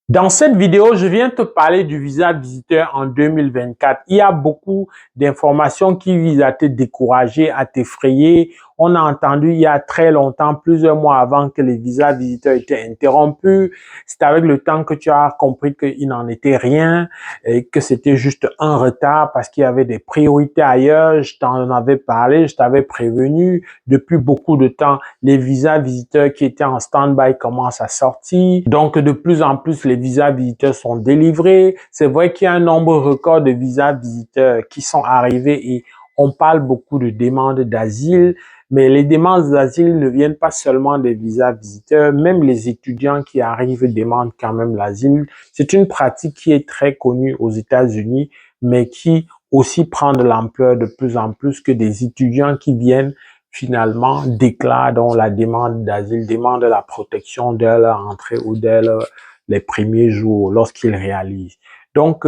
Dans cette vidéo, je viens te parler du visa visiteur en 2024. Il y a beaucoup d'informations qui visent à te décourager, à t'effrayer. On a entendu il y a très longtemps, plusieurs mois avant que les visas visiteurs étaient interrompus. C'est avec le temps que tu as compris qu'il n'en était rien et que c'était juste un retard parce qu'il y avait des priorités ailleurs. Je t'en avais parlé, je t'avais prévenu. Depuis beaucoup de temps, les visas visiteurs qui étaient en stand-by commencent à sortir. Donc, de plus en plus, les visas visiteurs sont délivrés. C'est vrai qu'il y a un nombre record de visas visiteurs qui sont arrivés et on parle beaucoup de demandes d'asile, mais les demandes d'asile ne viennent pas seulement des visas visiteurs. Même les étudiants qui arrivent demandent quand même l'asile. C'est une pratique qui est très connue aux États-Unis, mais qui aussi prend de l'ampleur de plus en plus, que des étudiants qui viennent finalement déclarent donc la demande d'asile, demandent la protection dès leur entrée ou dès les premiers jours lorsqu'ils réalisent. Donc,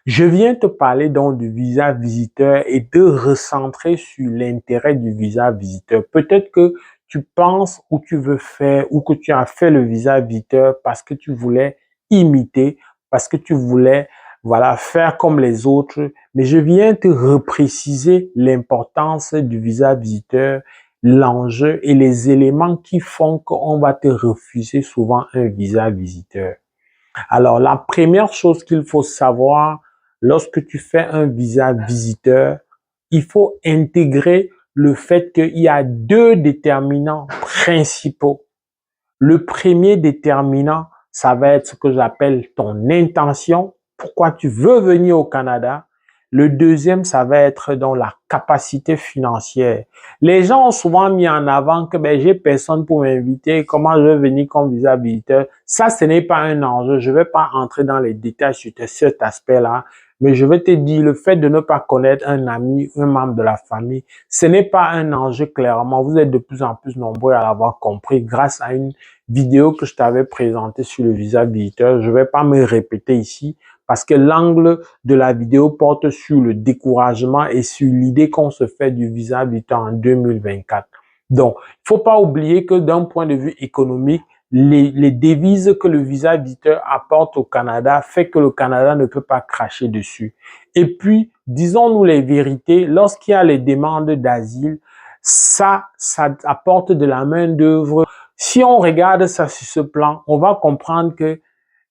je viens te parler donc du visa visiteur et de recentrer sur l'intérêt du visa visiteur. Peut-être que tu penses ou tu veux faire ou que tu as fait le visa visiteur parce que tu voulais imiter, parce que tu voulais voilà, faire comme les autres, mais je viens te repréciser l'importance du visa visiteur, l'enjeu et les éléments qui font qu'on va te refuser souvent un visa visiteur. Alors, la première chose qu'il faut savoir, lorsque tu fais un visa visiteur, il faut intégrer le fait qu'il y a deux déterminants principaux. Le premier déterminant, ça va être ce que j'appelle ton intention, pourquoi tu veux venir au Canada. Le deuxième, ça va être dans la capacité financière. Les gens ont souvent mis en avant que j'ai personne pour m'inviter, comment je vais venir comme visa visiteur. Ça, ce n'est pas un enjeu. Je ne vais pas entrer dans les détails sur cet aspect-là, mais je vais te dire, le fait de ne pas connaître un ami, un membre de la famille, ce n'est pas un enjeu clairement. Vous êtes de plus en plus nombreux à l'avoir compris grâce à une vidéo que je t'avais présentée sur le visa visiteur. Je ne vais pas me répéter ici parce que l'angle de la vidéo porte sur le découragement et sur l'idée qu'on se fait du visa visiteur en 2024. Donc, il ne faut pas oublier que d'un point de vue économique, les devises que le visa visiteur apporte au Canada fait que le Canada ne peut pas cracher dessus. Et puis, disons-nous les vérités, lorsqu'il y a les demandes d'asile, ça apporte de la main-d'œuvre. Si on regarde ça sur ce plan, on va comprendre que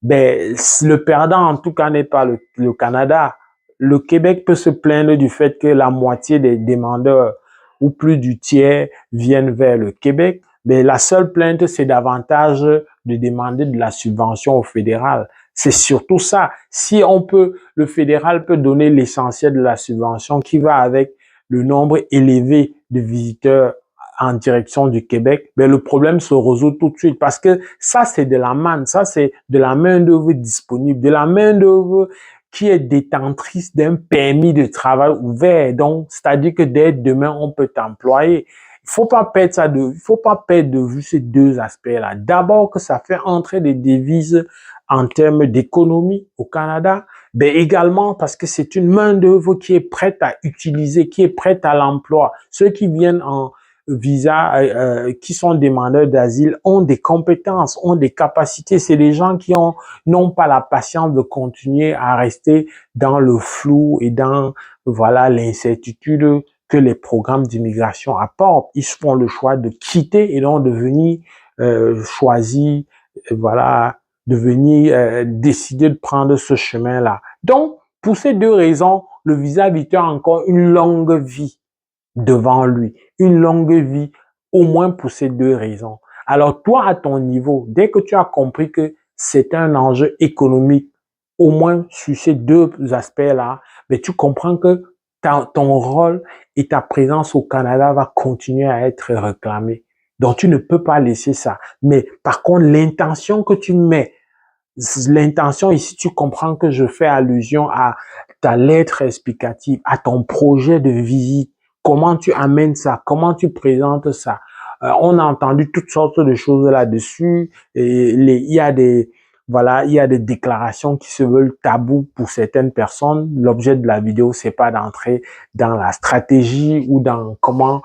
le perdant en tout cas n'est pas le Canada. Le Québec peut se plaindre du fait que la moitié des demandeurs ou plus du tiers viennent vers le Québec. Mais la seule plainte, c'est davantage de demander de la subvention au fédéral. C'est surtout ça. Si on peut, le fédéral peut donner l'essentiel de la subvention qui va avec le nombre élevé de visiteurs en direction du Québec, le problème se résout tout de suite parce que ça, c'est de la manne, ça, c'est de la main-d'œuvre disponible, de la main-d'œuvre qui est détentrice d'un permis de travail ouvert. Donc, c'est-à-dire que dès demain, on peut t'employer. Il faut pas perdre de vue ces deux aspects-là. D'abord, que ça fait entrer des devises en termes d'économie au Canada, également parce que c'est une main-d'œuvre qui est prête à utiliser, qui est prête à l'emploi. Ceux qui viennent en visa, qui sont demandeurs d'asile, ont des compétences, ont des capacités. C'est des gens qui n'ont pas la patience de continuer à rester dans le flou et dans, voilà, l'incertitude que les programmes d'immigration apportent. Ils font le choix de quitter et donc de venir choisir, voilà, de venir décider de prendre ce chemin-là. Donc, pour ces deux raisons, le visa visiteur a encore une longue vie devant lui, une longue vie, au moins pour ces deux raisons. Alors toi, à ton niveau, dès que tu as compris que c'est un enjeu économique, au moins sur ces deux aspects-là, tu comprends que ton rôle et ta présence au Canada va continuer à être réclamée. Donc tu ne peux pas laisser ça. Mais par contre, l'intention que tu mets, l'intention ici, tu comprends que je fais allusion à ta lettre explicative, à ton projet de visite. Comment tu amènes ça? Comment tu présentes ça? On a entendu toutes sortes de choses là-dessus. Et il y a voilà, il y a des déclarations qui se veulent tabous pour certaines personnes. L'objet de la vidéo, c'est pas d'entrer dans la stratégie ou dans comment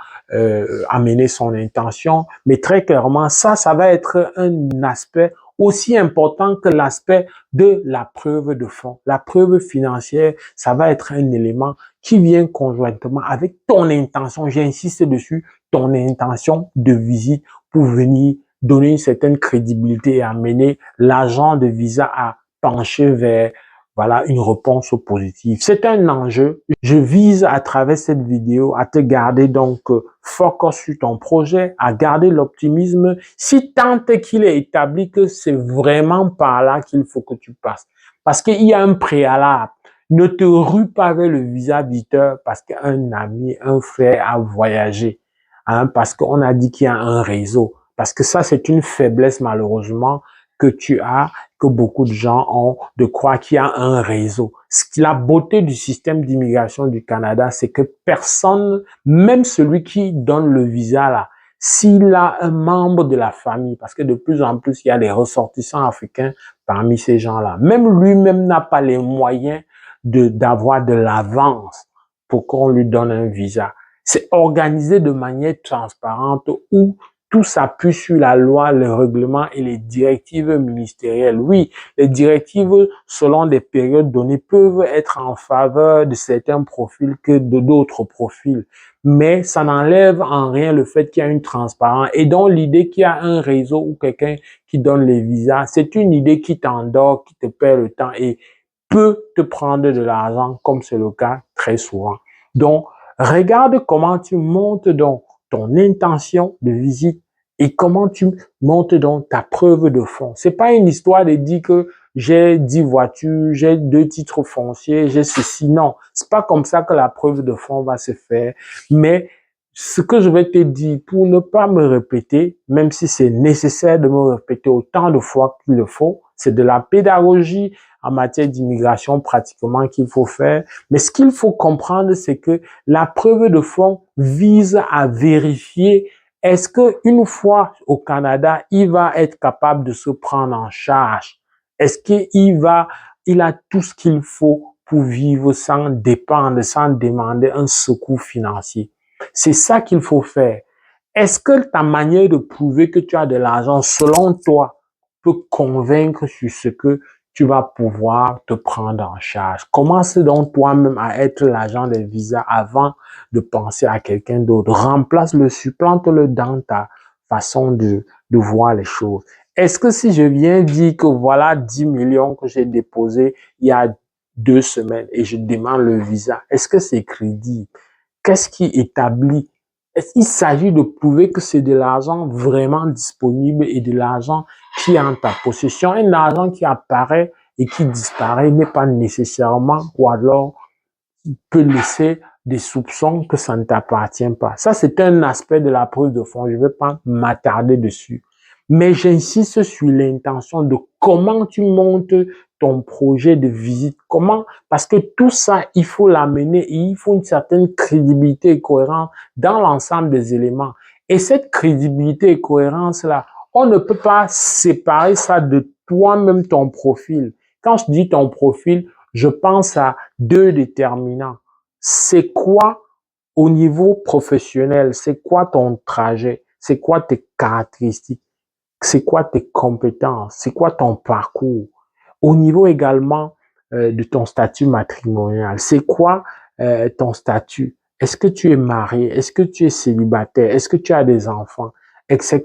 amener son intention, mais très clairement, ça va être un aspect aussi important que l'aspect de la preuve de fonds. La preuve financière, ça va être un élément qui vient conjointement avec ton intention, j'insiste dessus, ton intention de visite pour venir donner une certaine crédibilité et amener l'agent de visa à pencher vers voilà une réponse positive. C'est un enjeu. Je vise à travers cette vidéo à te garder donc focus sur ton projet, à garder l'optimisme, si tant est qu'il est établi que c'est vraiment par là qu'il faut que tu passes. Parce qu'il y a un préalable. Ne te rue pas vers le visa visiteur parce qu'un ami, un frère a voyagé. Hein, parce qu'on a dit qu'il y a un réseau. Parce que ça, c'est une faiblesse malheureusement que tu as, que beaucoup de gens ont, de croire qu'il y a un réseau. La beauté du système d'immigration du Canada, c'est que personne, même celui qui donne le visa là, s'il a un membre de la famille, parce que de plus en plus, il y a des ressortissants africains parmi ces gens-là, même lui-même n'a pas les moyens d'avoir de l'avance pour qu'on lui donne un visa. C'est organisé de manière transparente où tout s'appuie sur la loi, le règlement et les directives ministérielles. Oui, les directives, selon des périodes données, peuvent être en faveur de certains profils que de d'autres profils. Mais ça n'enlève en rien le fait qu'il y a une transparence. Et donc, l'idée qu'il y a un réseau ou quelqu'un qui donne les visas, c'est une idée qui t'endort, qui te perd le temps et peut te prendre de l'argent, comme c'est le cas très souvent. Donc, regarde comment tu montes donc ton intention de visite et comment tu montes donc ta preuve de fonds. C'est pas une histoire de dire que j'ai 10 voitures, j'ai 2 titres fonciers, j'ai ceci. Non, c'est pas comme ça que la preuve de fonds va se faire. Mais ce que je vais te dire pour ne pas me répéter, même si c'est nécessaire de me répéter autant de fois qu'il le faut, c'est de la pédagogie en matière d'immigration pratiquement qu'il faut faire. Mais ce qu'il faut comprendre, c'est que la preuve de fonds vise à vérifier est-ce qu'une fois au Canada, il va être capable de se prendre en charge? Est-ce il a tout ce qu'il faut pour vivre sans dépendre, sans demander un secours financier? C'est ça qu'il faut faire. Est-ce que ta manière de prouver que tu as de l'argent, selon toi, peut convaincre sur ce que tu vas pouvoir te prendre en charge? Commence donc toi-même à être l'agent des visas avant de penser à quelqu'un d'autre. Remplace-le, supplante-le dans ta façon de voir les choses. Est-ce que si je viens dire que voilà 10 millions que j'ai déposés il y a 2 semaines et je demande le visa, est-ce que c'est crédible? Qu'est-ce qui établit? Il s'agit de prouver que c'est de l'argent vraiment disponible et de l'argent qui est en ta possession. Un argent qui apparaît et qui disparaît n'est pas nécessairement, ou alors peut laisser des soupçons que ça ne t'appartient pas. Ça, c'est un aspect de la preuve de fond. Je ne vais pas m'attarder dessus. Mais j'insiste sur l'intention de comment tu montes ton projet de visite. Comment? Parce que tout ça, il faut l'amener et il faut une certaine crédibilité et cohérence dans l'ensemble des éléments. Et cette crédibilité et cohérence-là, on ne peut pas séparer ça de toi-même, ton profil. Quand je dis ton profil, je pense à 2 déterminants. C'est quoi au niveau professionnel? C'est quoi ton trajet? C'est quoi tes caractéristiques? C'est quoi tes compétences? C'est quoi ton parcours? Au niveau également de ton statut matrimonial, c'est quoi ton statut? Est-ce que tu es marié? Est-ce que tu es célibataire? Est-ce que tu as des enfants? Etc.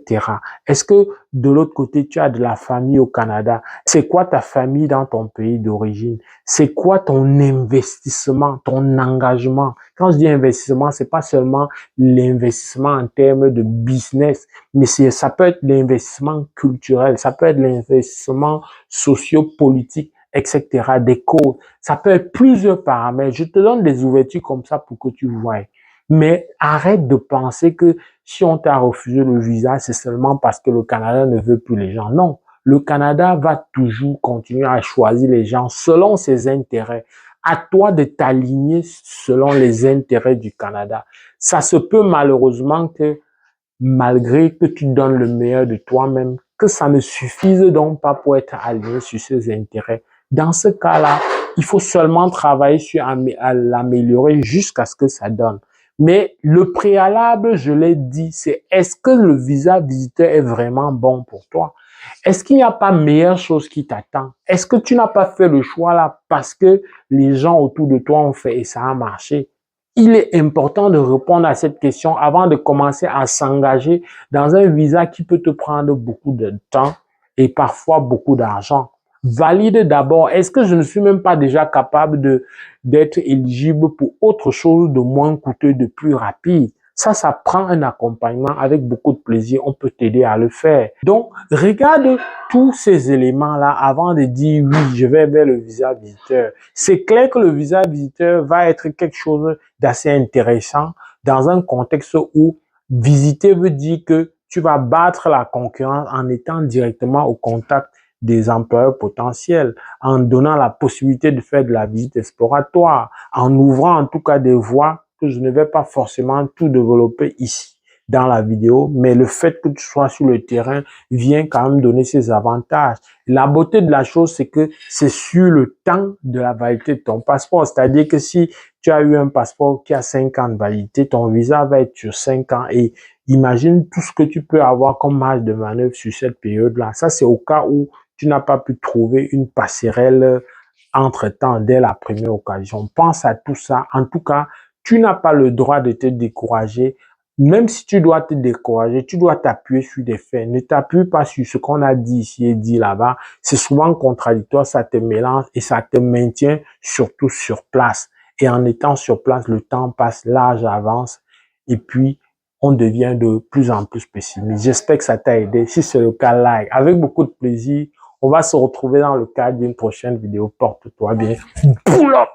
Est-ce que de l'autre côté, tu as de la famille au Canada? C'est quoi ta famille dans ton pays d'origine? C'est quoi ton investissement, ton engagement? Quand je dis investissement, c'est pas seulement l'investissement en termes de business, mais ça peut être l'investissement culturel, ça peut être l'investissement socio-politique, etc., des causes. Ça peut être plusieurs paramètres. Je te donne des ouvertures comme ça pour que tu vois. Mais arrête de penser que si on t'a refusé le visa, c'est seulement parce que le Canada ne veut plus les gens. Non, le Canada va toujours continuer à choisir les gens selon ses intérêts. À toi de t'aligner selon les intérêts du Canada. Ça se peut malheureusement que malgré que tu donnes le meilleur de toi-même, que ça ne suffise donc pas pour être aligné sur ses intérêts. Dans ce cas-là, il faut seulement travailler sur à l'améliorer jusqu'à ce que ça donne. Mais le préalable, je l'ai dit, c'est est-ce que le visa visiteur est vraiment bon pour toi? Est-ce qu'il n'y a pas meilleure chose qui t'attend? Est-ce que tu n'as pas fait le choix là parce que les gens autour de toi ont fait et ça a marché? Il est important de répondre à cette question avant de commencer à s'engager dans un visa qui peut te prendre beaucoup de temps et parfois beaucoup d'argent. Valide d'abord, est-ce que je ne suis même pas déjà capable d'être éligible pour autre chose de moins coûteux, de plus rapide? Ça prend un accompagnement avec beaucoup de plaisir. On peut t'aider à le faire. Donc, regarde tous ces éléments-là avant de dire oui, je vais vers le visa visiteur. C'est clair que le visa visiteur va être quelque chose d'assez intéressant dans un contexte où visiter veut dire que tu vas battre la concurrence en étant directement au contact des employeurs potentiels, en donnant la possibilité de faire de la visite exploratoire, en ouvrant en tout cas des voies que je ne vais pas forcément tout développer ici dans la vidéo, mais le fait que tu sois sur le terrain vient quand même donner ses avantages. La beauté de la chose, c'est que c'est sur le temps de la validité de ton passeport. C'est-à-dire que si tu as eu un passeport qui a 5 ans de validité, ton visa va être sur 5 ans et imagine tout ce que tu peux avoir comme marge de manœuvre sur cette période-là. Ça, c'est au cas où tu n'as pas pu trouver une passerelle entre-temps dès la première occasion. Pense à tout ça. En tout cas, tu n'as pas le droit de te décourager. Même si tu dois te décourager, tu dois t'appuyer sur des faits. Ne t'appuie pas sur ce qu'on a dit ici et dit là-bas. C'est souvent contradictoire, ça te mélange et ça te maintient surtout sur place. Et en étant sur place, le temps passe, l'âge avance et puis on devient de plus en plus pessimiste. J'espère que ça t'a aidé. Si c'est le cas, like. Avec beaucoup de plaisir, on va se retrouver dans le cadre d'une prochaine vidéo. Porte-toi bien. Pull up!